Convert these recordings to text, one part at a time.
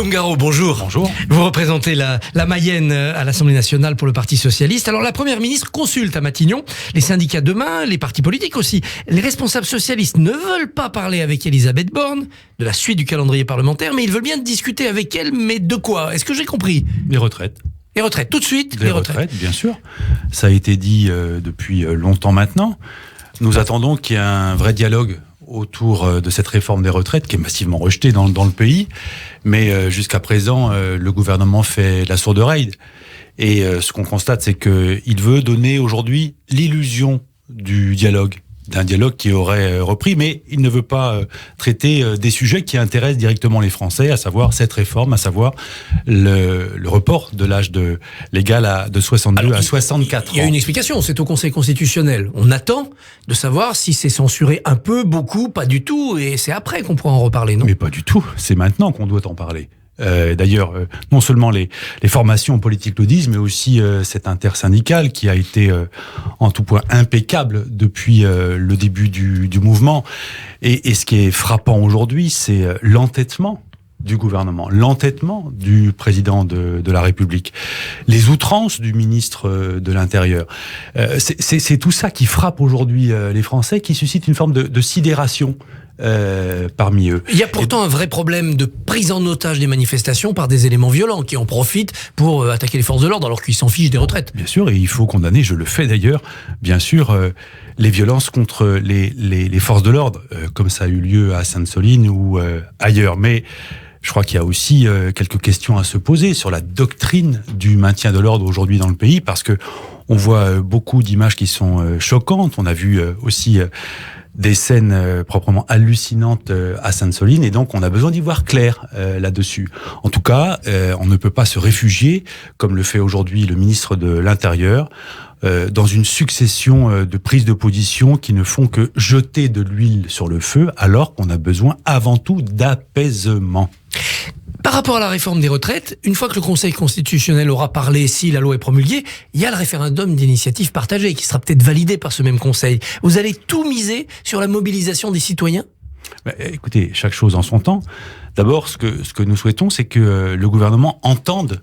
Ongaro, bonjour. Bonjour. Vous représentez la Mayenne à l'Assemblée nationale pour le Parti socialiste. Alors la Première ministre consulte à Matignon les syndicats demain, les partis politiques aussi. Les responsables socialistes ne veulent pas parler avec Elisabeth Borne de la suite du calendrier parlementaire, mais ils veulent bien discuter avec elle, mais de quoi? Est-ce que j'ai compris? Les retraites. Les retraites, tout de suite. Les retraites, bien sûr. Ça a été dit depuis longtemps maintenant. Nous attendons qu'il y ait un vrai dialogue autour de cette réforme des retraites qui est massivement rejetée dans le pays. Mais jusqu'à présent, le gouvernement fait la sourde oreille. Et ce qu'on constate, c'est qu'il veut donner aujourd'hui l'illusion du dialogue, d'un dialogue qui aurait repris, mais il ne veut pas traiter des sujets qui intéressent directement les Français, à savoir cette réforme, à savoir le report de l'âge légal de 62 à 64 ans. Il y a une explication, c'est au Conseil constitutionnel. On attend de savoir si c'est censuré un peu, beaucoup, pas du tout, et c'est après qu'on pourra en reparler, non? Mais pas du tout, c'est maintenant qu'on doit en parler. D'ailleurs, non seulement les formations politiques le disent, mais aussi cette intersyndicale qui a été en tout point impeccable depuis le début du mouvement. Et ce qui est frappant aujourd'hui, c'est l'entêtement du gouvernement, l'entêtement du président de la République, les outrances du ministre de l'Intérieur. C'est tout ça qui frappe aujourd'hui les Français, qui suscite une forme de sidération parmi eux. Il y a pourtant un vrai problème de prise en otage des manifestations par des éléments violents qui en profitent pour attaquer les forces de l'ordre alors qu'ils s'en fichent des retraites. Bien sûr, et il faut condamner, je le fais d'ailleurs, bien sûr, les violences contre les forces de l'ordre, comme ça a eu lieu à Sainte-Soline ou ailleurs. Mais je crois qu'il y a aussi quelques questions à se poser sur la doctrine du maintien de l'ordre aujourd'hui dans le pays, parce que on voit beaucoup d'images qui sont choquantes. On a vu aussi des scènes proprement hallucinantes à Sainte-Soline, et donc on a besoin d'y voir clair là-dessus. En tout cas, on ne peut pas se réfugier, comme le fait aujourd'hui le ministre de l'Intérieur, dans une succession de prises de position qui ne font que jeter de l'huile sur le feu, alors qu'on a besoin avant tout d'apaisement. Par rapport à la réforme des retraites, une fois que le Conseil constitutionnel aura parlé, si la loi est promulguée, il y a le référendum d'initiative partagée qui sera peut-être validé par ce même Conseil. Vous allez tout miser sur la mobilisation des citoyens ? Écoutez, chaque chose en son temps. D'abord, ce que nous souhaitons, c'est que le gouvernement entende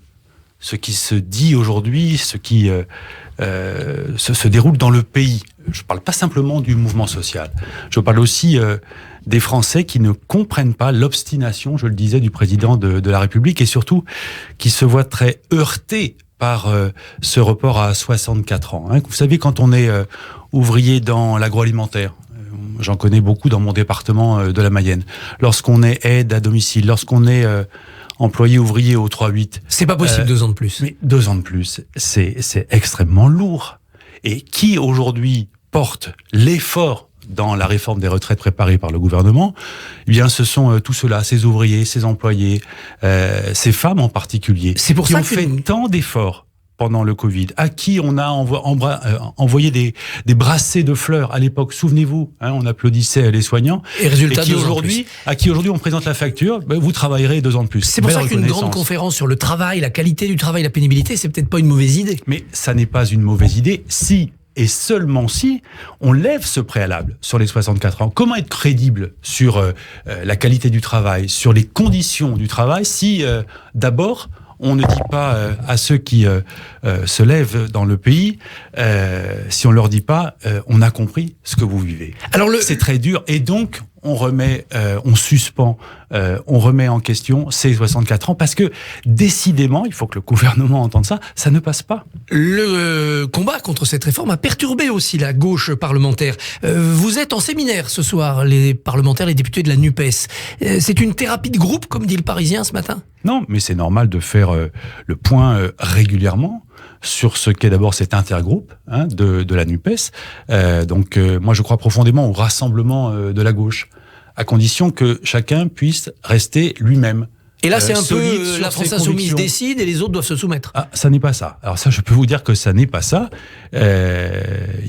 ce qui se dit aujourd'hui, ce qui se déroule dans le pays. Je ne parle pas simplement du mouvement social. Je parle aussi des Français qui ne comprennent pas l'obstination, je le disais, du président de la République, et surtout qui se voient très heurtés par ce report à 64 ans. Vous savez, quand on est ouvrier dans l'agroalimentaire, j'en connais beaucoup dans mon département de la Mayenne, lorsqu'on est aide à domicile, lorsqu'on est employé ouvrier au 3-8... C'est pas possible 2 ans de plus. Mais 2 ans de plus, c'est extrêmement lourd. Et qui aujourd'hui porte l'effort dans la réforme des retraites préparée par le gouvernement, eh bien, ce sont tous ceux-là, ces ouvriers, ces employés, ces femmes en particulier, c'est pour qui ça ont fait tant d'efforts pendant le Covid, à qui on a envoyé des brassées de fleurs à l'époque. Souvenez-vous, on applaudissait les soignants. Et résultat, à qui aujourd'hui on présente la facture, vous travaillerez 2 ans de plus. C'est pour ça qu'une grande conférence sur le travail, la qualité du travail, la pénibilité, c'est peut-être pas une mauvaise idée. Mais ça n'est pas une mauvaise idée si, et seulement si, on lève ce préalable sur les 64 ans. Comment être crédible sur la qualité du travail, sur les conditions du travail, si d'abord on ne dit pas à ceux qui se lèvent dans le pays, si on leur dit pas, on a compris ce que vous vivez. Alors c'est très dur, et donc on remet, on suspend, on remet en question ces 64 ans, parce que décidément, il faut que le gouvernement entende ça, ça ne passe pas. Le combat contre cette réforme a perturbé aussi la gauche parlementaire. Vous êtes en séminaire ce soir, les parlementaires, les députés de la NUPES. C'est une thérapie de groupe, comme dit le Parisien ce matin ? Non, mais c'est normal de faire le point régulièrement sur ce qu'est d'abord cet intergroupe de la NUPES. Donc moi je crois profondément au rassemblement de la gauche, à condition que chacun puisse rester lui-même. Et là, c'est un peu la France insoumise décide et les autres doivent se soumettre. Ah, ça n'est pas ça. Alors ça, je peux vous dire que ça n'est pas ça. Il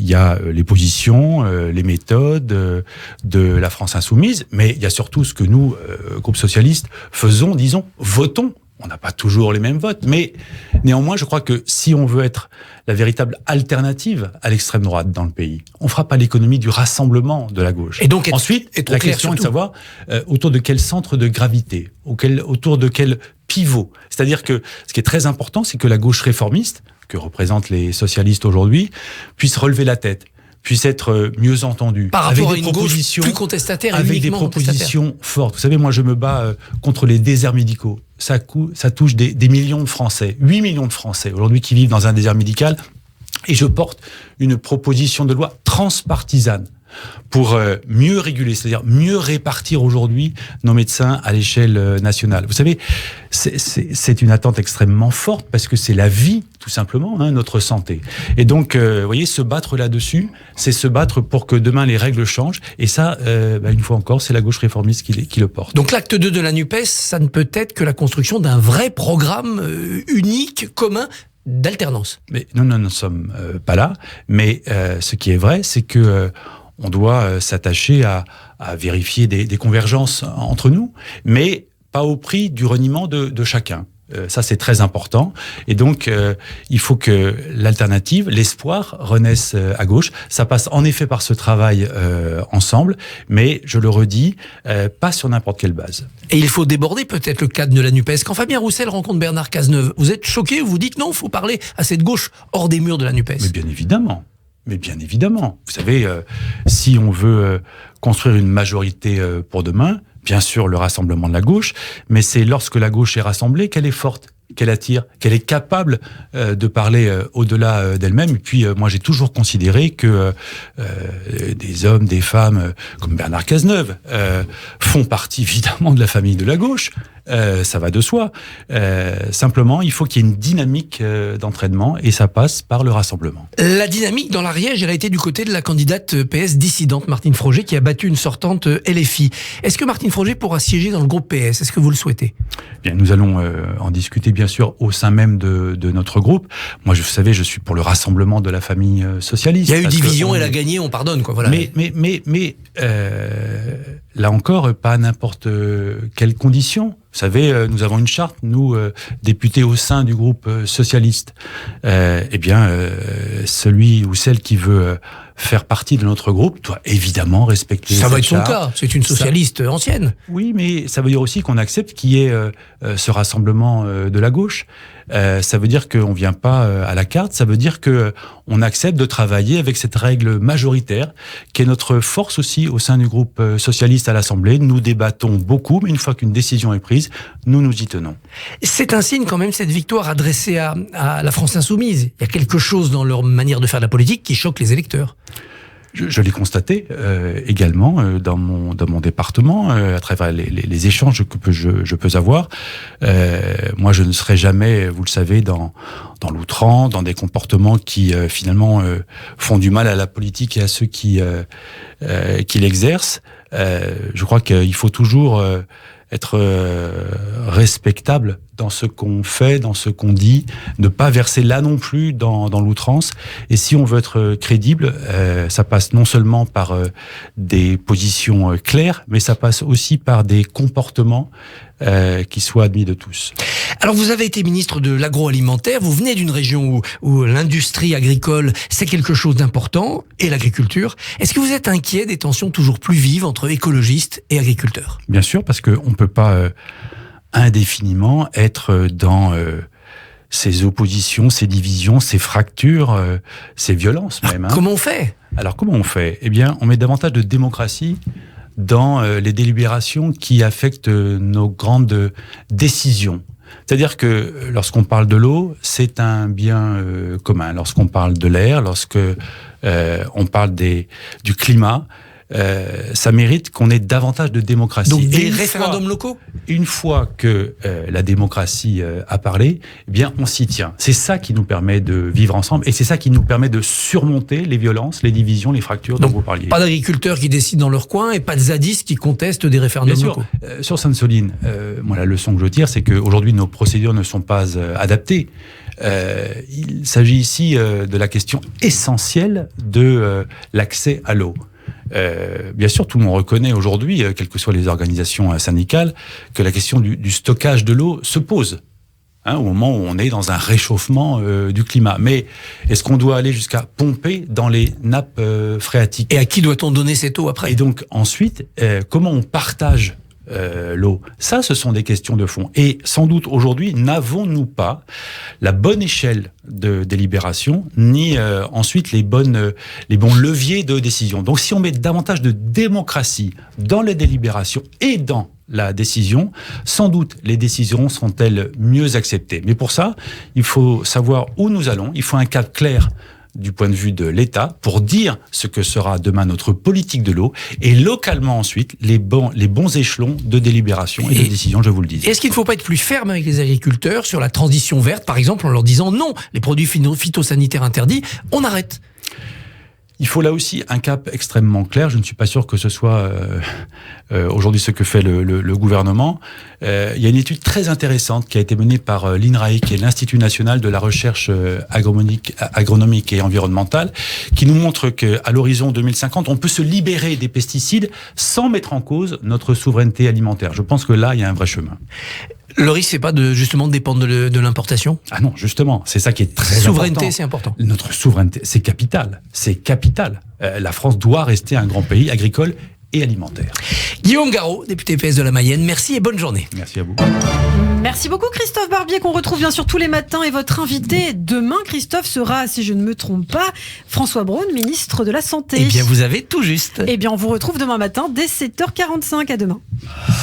y a les positions, les méthodes de la France insoumise, mais il y a surtout ce que nous, groupe socialiste, faisons, disons, votons. On n'a pas toujours les mêmes votes, mais néanmoins, je crois que si on veut être la véritable alternative à l'extrême droite dans le pays, on ne fera pas l'économie du rassemblement de la gauche. Et donc, ensuite, la question est de savoir autour de quel centre de gravité, autour de quel pilier pivot. C'est-à-dire que ce qui est très important, c'est que la gauche réformiste, que représentent les socialistes aujourd'hui, puisse relever la tête, puisse être mieux entendue. Par rapport à une gauche plus contestataire et avec des propositions fortes. Vous savez, moi je me bats contre les déserts médicaux. Ça touche des millions de Français, 8 millions de Français aujourd'hui qui vivent dans un désert médical. Et je porte une proposition de loi transpartisane pour mieux réguler, c'est-à-dire mieux répartir aujourd'hui nos médecins à l'échelle nationale. Vous savez, c'est une attente extrêmement forte parce que c'est la vie, tout simplement, notre santé. Et donc, vous voyez, se battre là-dessus, c'est se battre pour que demain les règles changent. Et ça, une fois encore, c'est la gauche réformiste qui le porte. Donc l'acte 2 de la NUPES, ça ne peut être que la construction d'un vrai programme unique, commun, d'alternance. Mais nous ne sommes pas là. Mais ce qui est vrai, c'est que on doit s'attacher à vérifier des convergences entre nous, mais pas au prix du reniement de chacun. Ça, c'est très important. Et donc, il faut que l'alternative, l'espoir, renaisse à gauche. Ça passe en effet par ce travail ensemble, mais je le redis, pas sur n'importe quelle base. Et il faut déborder peut-être le cadre de la NUPES. Quand Fabien Roussel rencontre Bernard Cazeneuve, vous êtes choqué ou vous dites non, il faut parler à cette gauche hors des murs de la NUPES? Mais bien évidemment. Vous savez, si on veut construire une majorité pour demain, bien sûr le rassemblement de la gauche, mais c'est lorsque la gauche est rassemblée qu'elle est forte, qu'elle attire, qu'elle est capable de parler au-delà d'elle-même. Et puis moi j'ai toujours considéré que des hommes, des femmes comme Bernard Cazeneuve font partie évidemment de la famille de la gauche. Ça va de soi. Simplement, il faut qu'il y ait une dynamique d'entraînement et ça passe par le rassemblement. La dynamique dans l'Ariège, elle a été du côté de la candidate PS dissidente Martine Froger qui a battu une sortante LFI. Est-ce que Martine Froger pourra siéger dans le groupe PS? Est-ce que vous le souhaitez? Bien, nous allons en discuter bien sûr au sein même de notre groupe. Moi, vous savez, je suis pour le rassemblement de la famille socialiste. Il y a eu division, elle a gagné, on pardonne, quoi. Voilà. Mais là encore, pas à n'importe quelles conditions. Vous savez, nous avons une charte, nous, députés au sein du groupe socialiste. Celui ou celle qui veut faire partie de notre groupe doit évidemment respecter cette charte. Ça va être son cas, c'est une socialiste ancienne. Oui, mais ça veut dire aussi qu'on accepte qu'il y ait ce rassemblement de la gauche. Ça veut dire qu'on ne vient pas à la carte, ça veut dire qu'on accepte de travailler avec cette règle majoritaire, qui est notre force aussi au sein du groupe socialiste à l'Assemblée. Nous débattons beaucoup, mais une fois qu'une décision est prise, nous nous y tenons. C'est un signe quand même, cette victoire adressée à la France insoumise. Il y a quelque chose dans leur manière de faire de la politique qui choque les électeurs. Je l'ai constaté également dans mon département, à travers les échanges que je peux avoir. Moi, je ne serai jamais, vous le savez, dans l'outrance, dans des comportements qui finalement font du mal à la politique et à ceux qui l'exercent. Je crois qu'il faut toujours être respectable dans ce qu'on fait, dans ce qu'on dit, ne pas verser là non plus dans l'outrance. Et si on veut être crédible, ça passe non seulement par des positions claires, mais ça passe aussi par des comportements qui soient admis de tous. Alors vous avez été ministre de l'agroalimentaire, vous venez d'une région où l'industrie agricole c'est quelque chose d'important, et l'agriculture. Est-ce que vous êtes inquiet des tensions toujours plus vives entre écologistes et agriculteurs? Bien sûr, parce qu'on ne peut pas indéfiniment être dans ces oppositions, ces divisions, ces fractures, ces violences même. Comment on fait? Alors comment on fait? Eh bien, on met davantage de démocratie dans les délibérations qui affectent nos grandes décisions. C'est-à-dire que lorsqu'on parle de l'eau, c'est un bien commun. Lorsqu'on parle de l'air, lorsque on parle du climat, ça mérite qu'on ait davantage de démocratie. Donc des référendums locaux? Une fois que la démocratie a parlé, eh bien on s'y tient. C'est ça qui nous permet de vivre ensemble et c'est ça qui nous permet de surmonter les violences, les divisions, les fractures dont vous parliez. Pas d'agriculteurs qui décident dans leur coin et pas de zadistes qui contestent des référendums locaux. Sur Sainte-Soline, moi la leçon que je tire, c'est qu'aujourd'hui nos procédures ne sont pas adaptées. Il s'agit ici de la question essentielle de l'accès à l'eau. Bien sûr, tout le monde reconnaît aujourd'hui, quelles que soient les organisations syndicales, que la question du stockage de l'eau se pose, au moment où on est dans un réchauffement du climat. Mais est-ce qu'on doit aller jusqu'à pomper dans les nappes phréatiques? Et à qui doit-on donner cette eau après? Et donc ensuite, comment on partage l'eau. Ça, ce sont des questions de fond. Et sans doute aujourd'hui, n'avons-nous pas la bonne échelle de délibération, ni ensuite les bons leviers de décision. Donc si on met davantage de démocratie dans les délibérations et dans la décision, sans doute les décisions seront-elles mieux acceptées. Mais pour ça, il faut savoir où nous allons, il faut un cap clair du point de vue de l'État pour dire ce que sera demain notre politique de l'eau et localement ensuite les bons échelons de délibération et de décision, je vous le dis. Est-ce qu'il ne faut pas être plus ferme avec les agriculteurs sur la transition verte, par exemple, en leur disant non, les produits phytosanitaires interdits, on arrête? Il faut là aussi un cap extrêmement clair. Je ne suis pas sûr que ce soit aujourd'hui ce que fait le gouvernement. Il y a une étude très intéressante qui a été menée par l'INRAE, qui est l'Institut national de la recherche agronomique et environnementale, qui nous montre qu'à l'horizon 2050, on peut se libérer des pesticides sans mettre en cause notre souveraineté alimentaire. Je pense que là, il y a un vrai chemin. Le risque, c'est pas justement de dépendre de l'importation? Ah non, justement, c'est ça qui est très important. Souveraineté, c'est important. Notre souveraineté, c'est capital. C'est capital. La France doit rester un grand pays agricole et alimentaire. Guillaume Garot, député PS de la Mayenne, merci et bonne journée. Merci à vous. Merci beaucoup Christophe Barbier, qu'on retrouve bien sûr tous les matins. Et votre invité demain, Christophe, sera, si je ne me trompe pas, François Braun, ministre de la Santé. Eh bien, vous avez tout juste. Eh bien, on vous retrouve demain matin dès 7h45. À demain.